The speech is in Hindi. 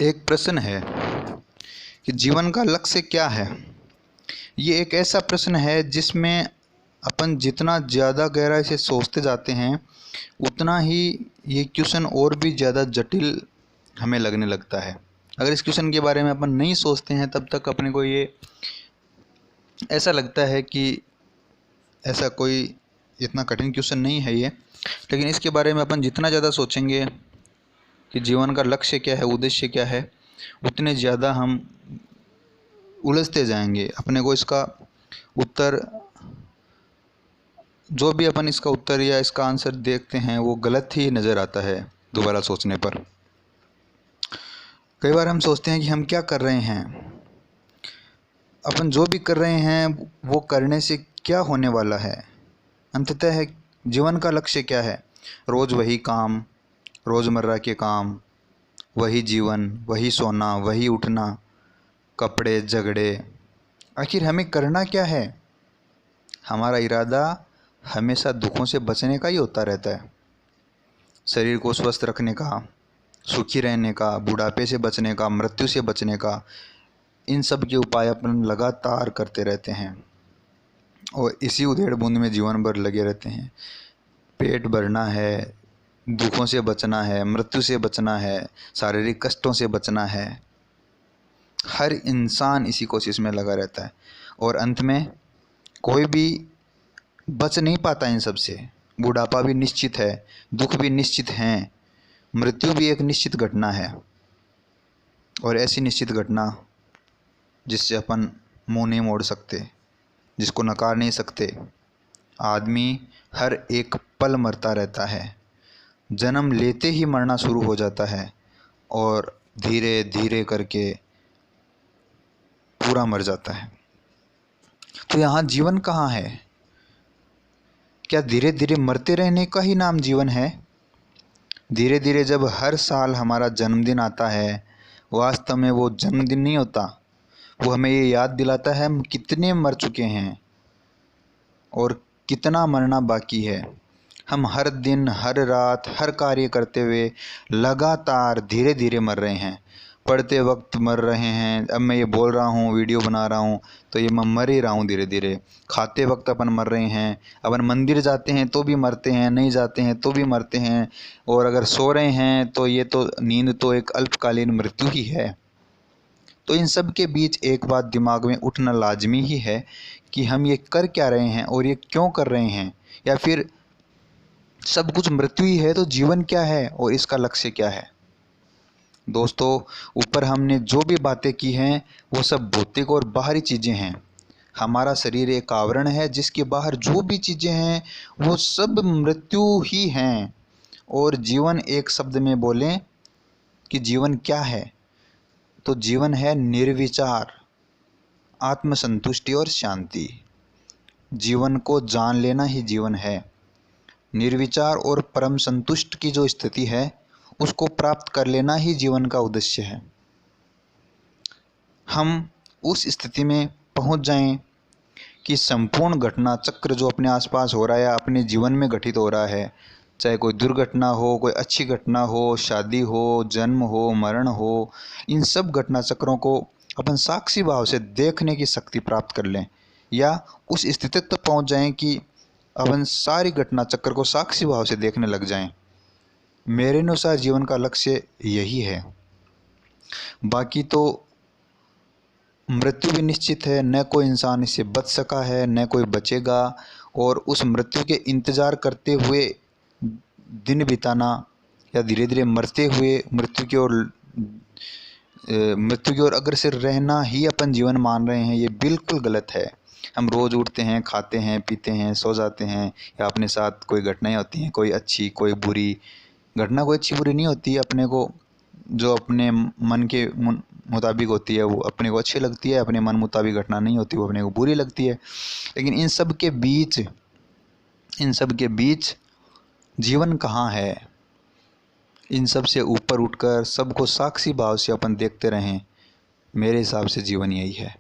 एक प्रश्न है कि जीवन का लक्ष्य क्या है। ये एक ऐसा प्रश्न है जिसमें अपन जितना ज़्यादा गहराई से सोचते जाते हैं उतना ही ये क्वेश्चन और भी ज़्यादा जटिल हमें लगने लगता है। अगर इस क्वेश्चन के बारे में अपन नहीं सोचते हैं तब तक अपने को ये ऐसा लगता है कि ऐसा कोई इतना कठिन क्वेश्चन नहीं है ये। लेकिन इसके बारे में अपन जितना ज़्यादा सोचेंगे कि जीवन का लक्ष्य क्या है, उद्देश्य क्या है, उतने ज़्यादा हम उलझते जाएंगे। अपने को इसका उत्तर, जो भी अपन इसका उत्तर या इसका आंसर देखते हैं वो गलत ही नज़र आता है दोबारा सोचने पर। कई बार हम सोचते हैं कि हम क्या कर रहे हैं, अपन जो भी कर रहे हैं वो करने से क्या होने वाला है, अंततः है जीवन का लक्ष्य क्या है। रोज़ वही काम, रोज़मर्रा के काम, वही जीवन, वही सोना, वही उठना, कपड़े, झगड़े, आखिर हमें करना क्या है। हमारा इरादा हमेशा दुखों से बचने का ही होता रहता है, शरीर को स्वस्थ रखने का, सुखी रहने का, बुढ़ापे से बचने का, मृत्यु से बचने का। इन सब के उपाय अपन लगातार करते रहते हैं और इसी उधेड़ बूंद में जीवन भर लगे रहते हैं। पेट भरना है, दुखों से बचना है, मृत्यु से बचना है, शारीरिक कष्टों से बचना है। हर इंसान इसी कोशिश में लगा रहता है और अंत में कोई भी बच नहीं पाता इन सब से। बुढ़ापा भी निश्चित है, दुख भी निश्चित हैं, मृत्यु भी एक निश्चित घटना है और ऐसी निश्चित घटना जिससे अपन मुंह नहीं मोड़ सकते, जिसको नकार नहीं सकते। आदमी हर एक पल मरता रहता है, जन्म लेते ही मरना शुरू हो जाता है और धीरे धीरे करके पूरा मर जाता है। तो यहाँ जीवन कहाँ है? क्या धीरे धीरे मरते रहने का ही नाम जीवन है? धीरे धीरे जब हर साल हमारा जन्मदिन आता है, वास्तव में वो जन्मदिन नहीं होता, वो हमें ये याद दिलाता है हम कितने मर चुके हैं और कितना मरना बाकी है। हम हर दिन, हर रात, हर कार्य करते हुए लगातार धीरे धीरे मर रहे हैं। पढ़ते वक्त मर रहे हैं, अब मैं ये बोल रहा हूँ, वीडियो बना रहा हूँ तो ये मैं मर ही रहा हूँ धीरे धीरे। खाते वक्त अपन मर रहे हैं, अपन मंदिर जाते हैं तो भी मरते हैं, नहीं जाते हैं तो भी मरते हैं, और अगर सो रहे हैं तो ये तो नींद तो एक अल्पकालीन मृत्यु ही है। तो इन सब के बीच एक बात दिमाग में उठना लाजमी ही है कि हम ये कर क्या रहे हैं और ये क्यों कर रहे हैं, या फिर सब कुछ मृत्यु ही है तो जीवन क्या है और इसका लक्ष्य क्या है। दोस्तों, ऊपर हमने जो भी बातें की हैं वो सब भौतिक और बाहरी चीज़ें हैं। हमारा शरीर एक आवरण है जिसके बाहर जो भी चीज़ें हैं वो सब मृत्यु ही हैं। और जीवन, एक शब्द में बोलें कि जीवन क्या है, तो जीवन है निर्विचार, आत्मसंतुष्टि और शांति। जीवन को जान लेना ही जीवन है। निर्विचार और परम संतुष्ट की जो स्थिति है उसको प्राप्त कर लेना ही जीवन का उद्देश्य है। हम उस स्थिति में पहुंच जाएं कि संपूर्ण घटना चक्र जो अपने आसपास हो रहा है, अपने जीवन में घटित हो रहा है, चाहे कोई दुर्घटना हो, कोई अच्छी घटना हो, शादी हो, जन्म हो, मरण हो, इन सब घटना चक्रों को अपन साक्षी भाव से देखने की शक्ति प्राप्त कर लें, या उस स्थिति तक पहुंच जाएं कि अपन सारी घटना चक्र को साक्षी भाव से देखने लग जाएं। मेरे अनुसार जीवन का लक्ष्य यही है। बाकी तो मृत्यु भी निश्चित है, न कोई इंसान इससे बच सका है, न कोई बचेगा। और उस मृत्यु के इंतज़ार करते हुए दिन बिताना या धीरे धीरे मरते हुए मृत्यु की ओर अग्रसर रहना ही अपन जीवन मान रहे हैं, ये बिल्कुल गलत है। हम रोज़ उठते हैं, खाते हैं, पीते हैं, सो जाते हैं, या अपने साथ कोई घटनाएं होती हैं, कोई अच्छी कोई बुरी घटना, कोई अच्छी बुरी नहीं होती है। अपने को जो अपने मन के मुताबिक होती है वो अपने को अच्छी लगती है, अपने मन मुताबिक घटना नहीं होती वो अपने को बुरी लगती है। लेकिन इन सब के बीच जीवन कहाँ है? इन सब से ऊपर उठकर सबको साक्षी भाव से अपन देखते रहें, मेरे हिसाब से जीवन यही है।